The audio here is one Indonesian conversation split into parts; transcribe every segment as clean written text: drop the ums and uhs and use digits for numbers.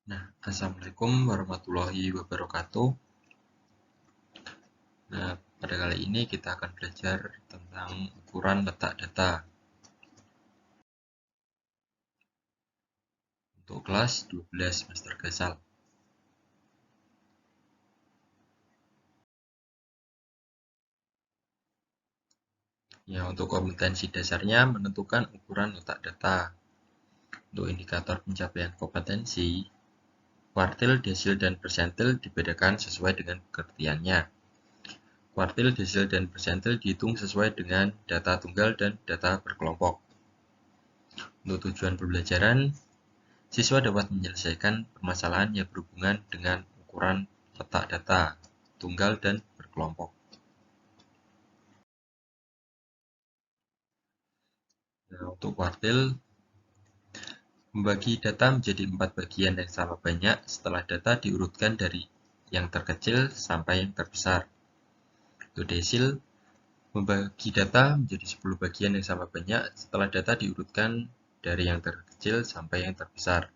Nah, Assalamualaikum warahmatullahi wabarakatuh. Nah, pada kali ini kita akan belajar tentang ukuran letak data untuk kelas 12 semester Gasal. Ya, untuk kompetensi dasarnya menentukan ukuran letak data. Untuk indikator pencapaian kompetensi, kuartil, desil, dan persentil dibedakan sesuai dengan pengertiannya. Kuartil, desil, dan persentil dihitung sesuai dengan data tunggal dan data berkelompok. Untuk tujuan pembelajaran, siswa dapat menyelesaikan permasalahan yang berhubungan dengan ukuran letak data, tunggal, dan berkelompok. Nah, untuk kuartil, membagi data menjadi 4 bagian yang sama banyak setelah data diurutkan dari yang terkecil sampai yang terbesar. Untuk desil, membagi data menjadi 10 bagian yang sama banyak setelah data diurutkan dari yang terkecil sampai yang terbesar.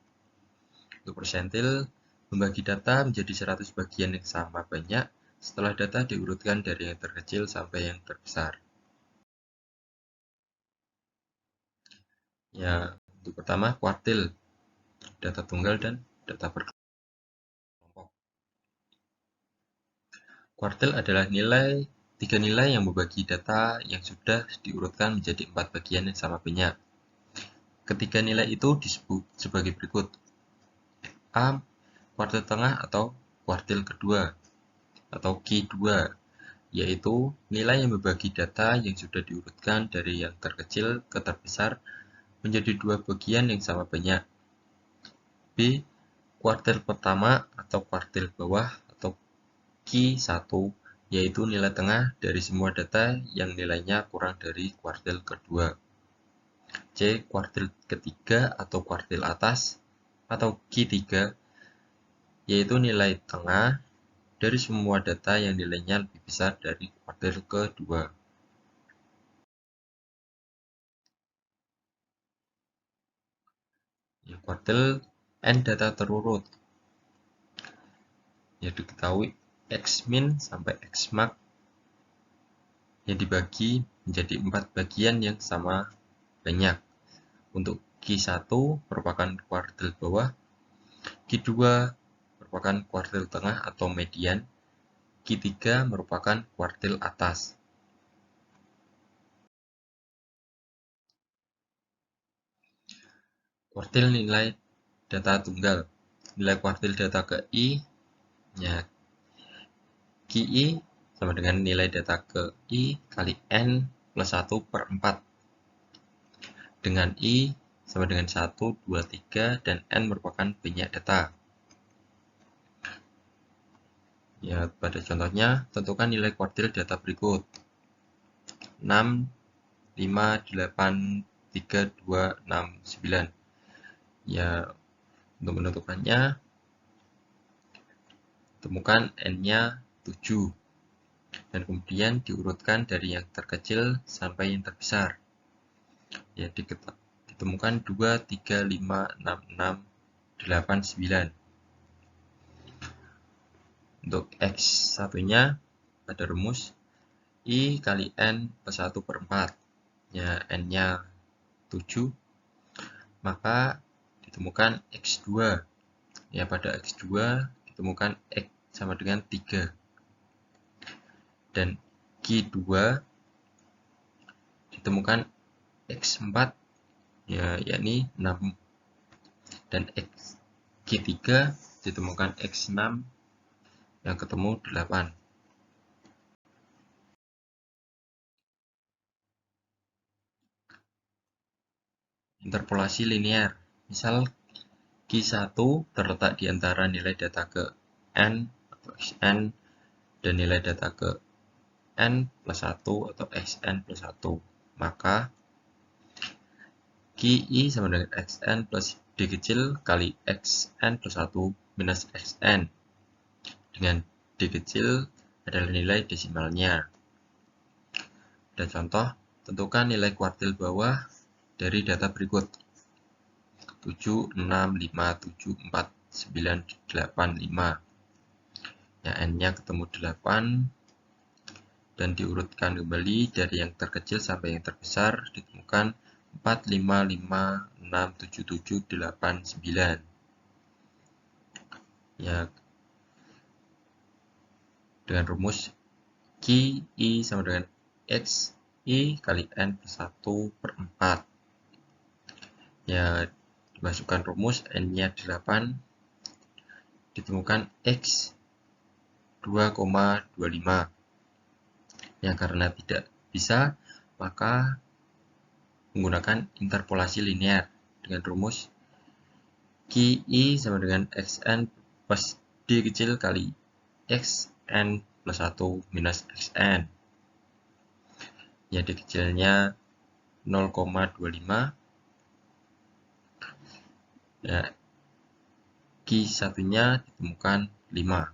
Untuk persentil, membagi data menjadi 100 bagian yang sama banyak setelah data diurutkan dari yang terkecil sampai yang terbesar. Ya, untuk pertama kuartil, data tunggal dan data berkelompok. Kuartil adalah tiga nilai yang membagi data yang sudah diurutkan menjadi 4 bagian yang sama banyak. Ketiga nilai itu disebut sebagai berikut. A. Kuartil tengah atau kuartil kedua atau Q2, yaitu nilai yang membagi data yang sudah diurutkan dari yang terkecil ke terbesar menjadi dua bagian yang sama banyak. B. Kuartil pertama atau kuartil bawah atau Q1, yaitu nilai tengah dari semua data yang nilainya kurang dari kuartil kedua. C. Kuartil ketiga atau kuartil atas atau Q3, yaitu nilai tengah dari semua data yang nilainya lebih besar dari kuartil kedua. Ya, kuartil N data terurut. Ya, diketahui X-min sampai X-max yang dibagi menjadi 4 bagian yang sama banyak. Untuk Q1 merupakan kuartil bawah, Q2 merupakan kuartil tengah atau median, Q3 merupakan kuartil atas. Kuartil nilai data tunggal. Nilai kuartil data ke I, ya, QI sama dengan nilai data ke I kali N plus 1 per 4. Dengan I sama dengan 1, 2, 3, dan N merupakan banyak data. Ya, pada contohnya, tentukan nilai kuartil data berikut. 6, 5, 8, 3, 2, 6, 9. Ya, untuk menentukannya, temukan N-nya 7. Dan kemudian diurutkan dari yang terkecil sampai yang terbesar. Ya, ditemukan 2, 3, 5, 6, 6, 8, 9. Untuk X1-nya ada rumus I kali N plus 1 per 4. Ya, N-nya 7. Maka ditemukan X2. Ya, pada X2 ditemukan X sama dengan 3. Dan Q2 ditemukan X4, ya, yakni 6. Dan Q3 ditemukan X6 yang ketemu 8. Interpolasi linear. Misal Q1 terletak di antara nilai data ke N atau Xn dan nilai data ke N plus 1 atau Xn plus 1. Maka QI sama dengan Xn plus D kecil kali Xn plus 1 minus Xn. Dengan D kecil adalah nilai desimalnya. Dan contoh, tentukan nilai kuartil bawah dari data berikut. 7, 6, 5, 7, 4, 985. Ya, N-nya ketemu 8 dan diurutkan kembali dari yang terkecil sampai yang terbesar, ditemukan 4, 5, 5, 6, 7, 7, 8, 9. Ya, dengan rumus Q I sama dengan X I kali N plus 1 per 4. Ya, dimasukkan rumus N-nya 8, ditemukan X 2,25. Ya, karena tidak bisa, maka menggunakan interpolasi linear dengan rumus QI sama dengan XN plus D kecil kali XN plus 1 minus XN. Ya, D kecilnya 0,25. Ya, Q satunya ditemukan 5.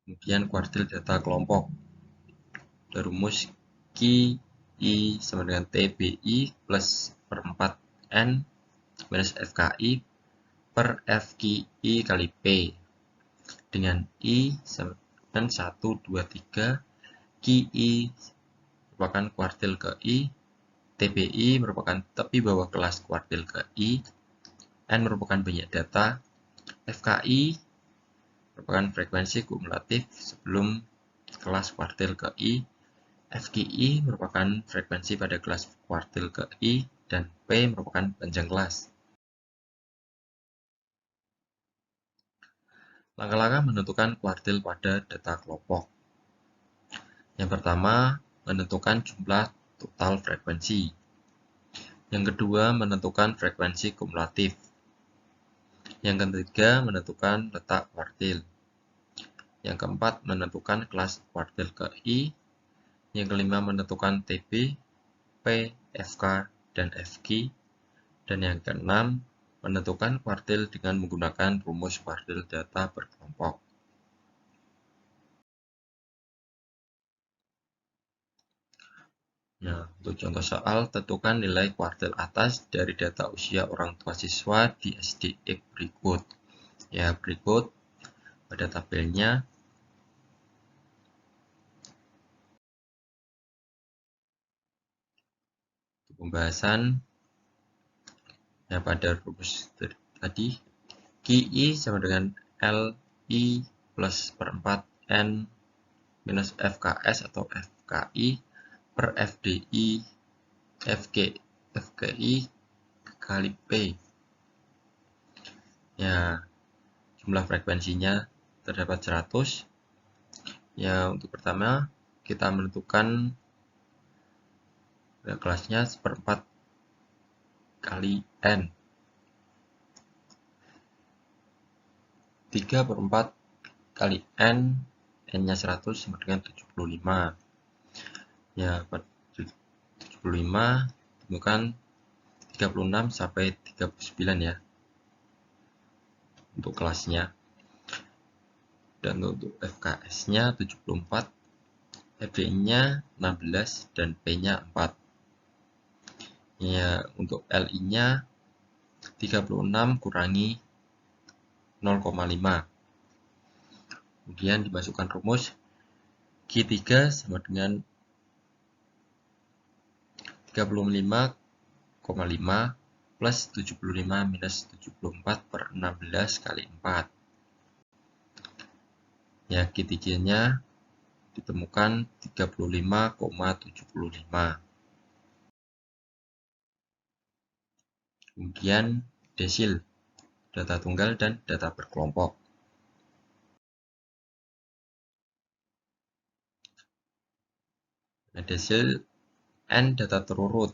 Kemudian kuartil data kelompok. Rumus Q I sama dengan TBI plus per 4N minus FKI per FQI kali P. Dengan I sama dengan 1, 2, 3. QI merupakan kuartil ke I. TBI merupakan tepi bawah kelas kuartil ke I. N merupakan banyak data. FKI merupakan frekuensi kumulatif sebelum kelas kuartil ke I. FQI merupakan frekuensi pada kelas kuartil ke I, dan P merupakan panjang kelas. Langkah-langkah menentukan kuartil pada data kelompok. Yang pertama, menentukan jumlah total frekuensi. Yang kedua, menentukan frekuensi kumulatif. Yang ketiga, menentukan letak kuartil. Yang keempat, menentukan kelas kuartil ke I. Yang kelima, menentukan TB, P, FK, dan FQ. Dan yang keenam, menentukan kuartil dengan menggunakan rumus kuartil data berkelompok. Nah, untuk contoh soal, tentukan nilai kuartil atas dari data usia orang tua siswa di SDX berikut. Ya, berikut pada tabelnya. Untuk pembahasan, ya pada rumus tadi, QI sama dengan LI plus per 4N minus FKS atau FKI per FDI FKI kali P. Ya, jumlah frekuensinya terdapat 100. Ya, untuk pertama kita menentukan kelasnya seperempat kali N. 3/4 kali N, N-nya 100 sama dengan 75. Ya, 75 temukan 36 sampai 39 ya untuk kelasnya. Dan untuk FKS-nya 74, FDI-nya 16, dan P-nya 4. Ya, untuk LI-nya 36 kurangi 0,5. Kemudian dimasukkan rumus Q3 sama dengan 35,5 plus 75 minus 74 per 16 kali 4. Ya, Q3-nya ditemukan 35,75. Kemudian desil, data tunggal dan data berkelompok. Nah, desil N data terurut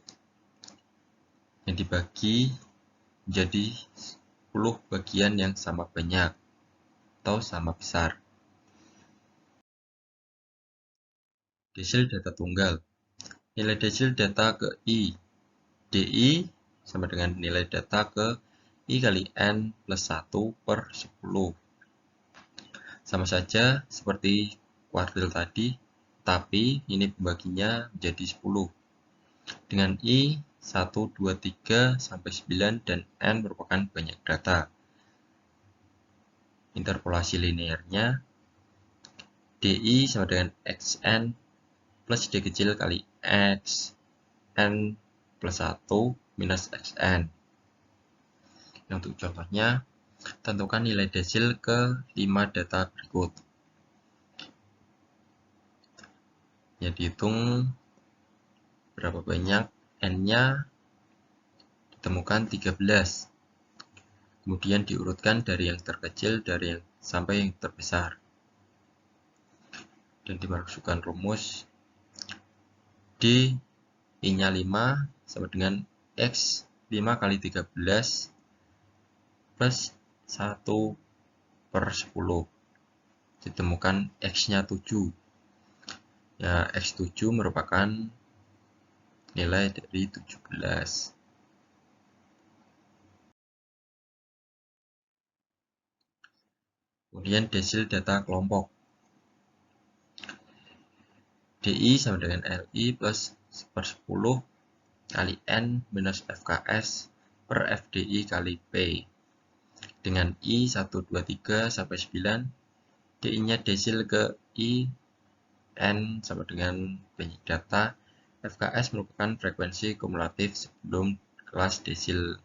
yang dibagi menjadi 10 bagian yang sama banyak atau sama besar. Desil data tunggal. Nilai desil data ke I. DI sama dengan nilai data ke I kali N plus 1 per 10. Sama saja seperti kuartil tadi, tapi ini pembaginya menjadi 10. Dengan I 1, 2, 3, sampai 9, dan N merupakan banyak data. Interpolasi linearnya DI sama dengan XN plus D kecil kali XN plus 1 minus XN. Untuk contohnya, tentukan nilai desil ke 5 data berikut. Ya, dihitung berapa banyak N-nya, ditemukan 13. Kemudian diurutkan dari yang terkecil dari yang sampai yang terbesar. Dan dimasukkan rumus D I-nya 5 sama dengan X 5 kali 13 plus 1 per 10. Ditemukan X-nya 7. Ya, X7 merupakan nilai dari 17. Kemudian desil data kelompok. DI sama dengan LI plus 1/10 kali N minus FKS per FDI kali P. Dengan I 1, 2, 3 sampai 9, DI-nya desil ke I, N sama dengan banyak data, FKS merupakan frekuensi kumulatif sebelum kelas desil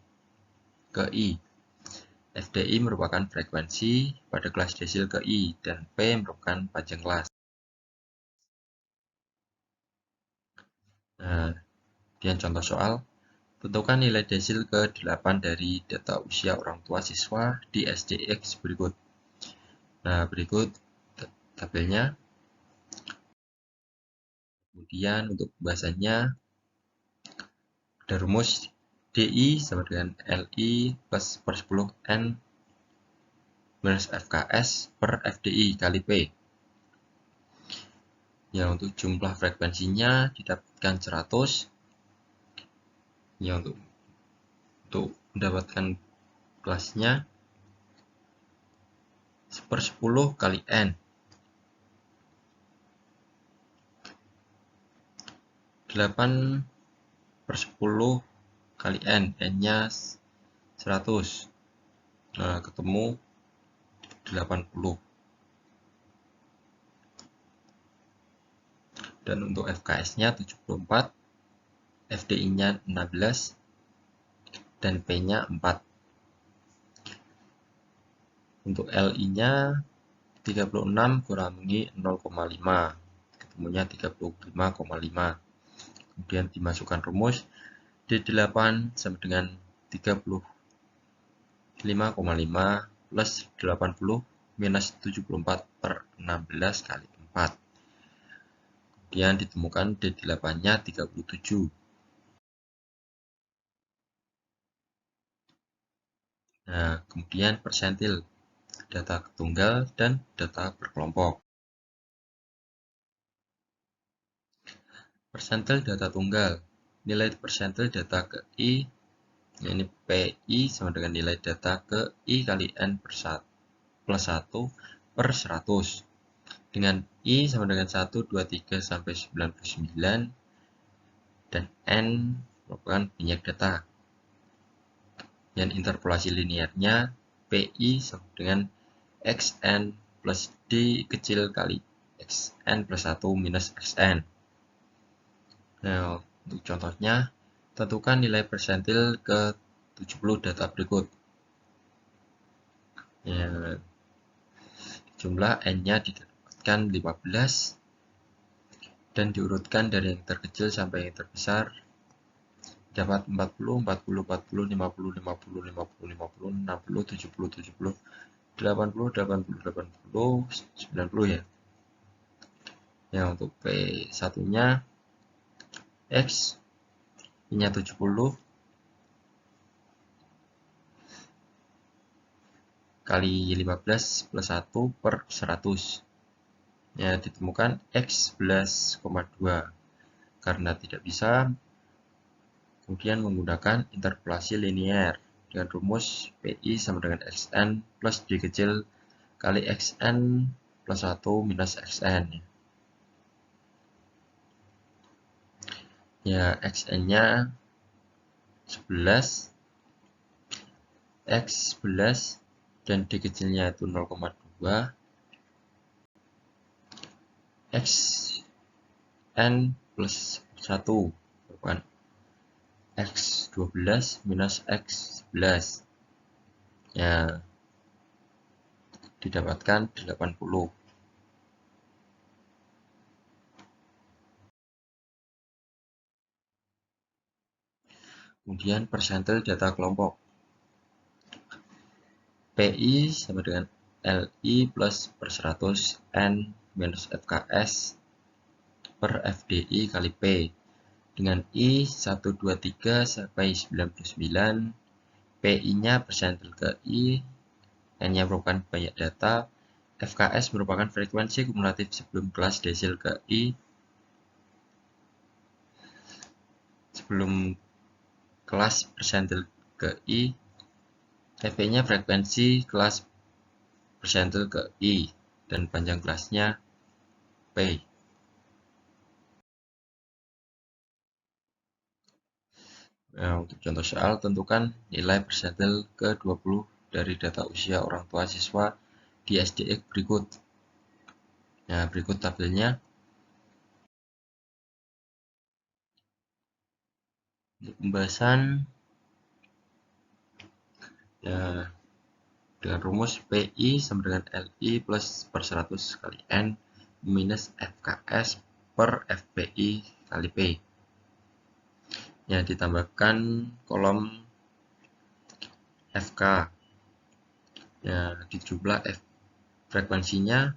ke I. FDI merupakan frekuensi pada kelas desil ke I, dan P merupakan panjang kelas. Nah, kemudian contoh soal, tentukan nilai desil ke-8 dari data usia orang tua siswa di SDX berikut. Nah, berikut tabelnya. Kemudian untuk pembahasannya, ada rumus DI sama dengan LI plus per 10 N minus FKS per FDI kali P. Ya, untuk jumlah frekuensinya didapatkan 100. Ya, untuk mendapatkan kelasnya 1/10 kali N. 8/10 kali N. N-nya 100. Nah, ketemu 80. Dan untuk FKS-nya 74, FDI-nya 16, dan P-nya 4. Untuk LI-nya 36 kurangi 0,5, ketemunya 35,5. Kemudian dimasukkan rumus D8 sama dengan 35,5 plus 80 minus 74 per 16 kali 4. Kemudian ditemukan D8-nya 37. Nah, kemudian persentil data tunggal dan data berkelompok. Persentil data tunggal. Nilai persentil data ke I, ini PI sama dengan nilai data ke I kali N plus 1 per 100. Dengan I sama dengan 1, 2, 3, sampai 99, dan N merupakan banyak data. Dan interpolasi linearnya PI sama dengan XN plus D kecil kali XN plus 1 minus XN. Nah, untuk contohnya, tentukan nilai persentil ke 70 data berikut. Ya, jumlah N-nya didapatkan 15, dan diurutkan dari yang terkecil sampai yang terbesar. Dapat 40, 40, 40, 50, 50, 50, 50, 60, 70, 70, 80, 80, 80, 90 ya. Ya, untuk P1-nya X, I-nya 70 kali 15 plus 1 per 100. Ya, ditemukan X 11,2. Karena tidak bisa, kemudian menggunakan interpolasi linear dengan rumus PI sama dengan XN plus D kecil kali XN plus 1 minus XN. Ya, XN-nya 11, X 11, dan D kecilnya itu 0,2, X N plus 1, bukan X 12 minus X 11, ya didapatkan 80. Kemudian persentil data kelompok. PI sama dengan LI plus per 100 N minus FKS per FDI kali P. Dengan I 123 sampai 99, PI-nya persentil ke I, N-nya merupakan banyak data, FKS merupakan frekuensi kumulatif sebelum kelas desil ke I, sebelum kelas persentil ke I, TP-nya frekuensi kelas persentil ke I, dan panjang kelasnya P. Nah, untuk contoh soal, tentukan nilai persentil ke-20 dari data usia orang tua siswa di SDX berikut. Nah, berikut tabelnya. Untuk pembahasan, ya, dengan rumus PI sama dengan LI plus per 100 kali N minus FKS per FPI kali P. Ya, ditambahkan kolom FK. Ya, di jumlah frekuensinya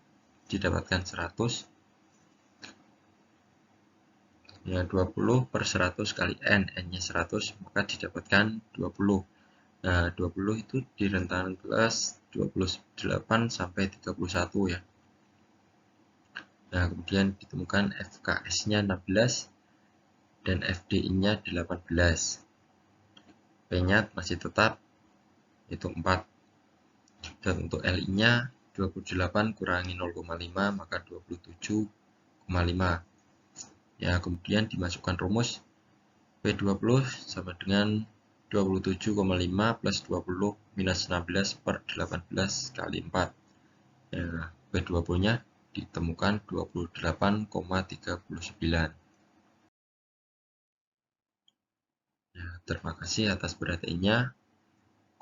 didapatkan 100. Ya, 20 per 100 kali N, N-nya 100, maka didapatkan 20. Nah, 20 itu di rentang kelas 28 sampai 31 ya. Nah, kemudian ditemukan FKS-nya 16 dan FDI-nya 18. P-nya masih tetap, itu 4. Dan untuk LI-nya 28 kurangi 0,5, maka 27,5. Ya, kemudian dimasukkan rumus P20 sama dengan 27,5 plus 20 minus 16 per 18 kali 4. Ya, P20-nya ditemukan 28,39. Ya, terima kasih atas perhatiannya.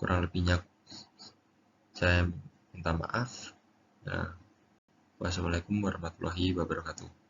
Kurang lebihnya saya minta maaf. Ya, wassalamualaikum warahmatullahi wabarakatuh.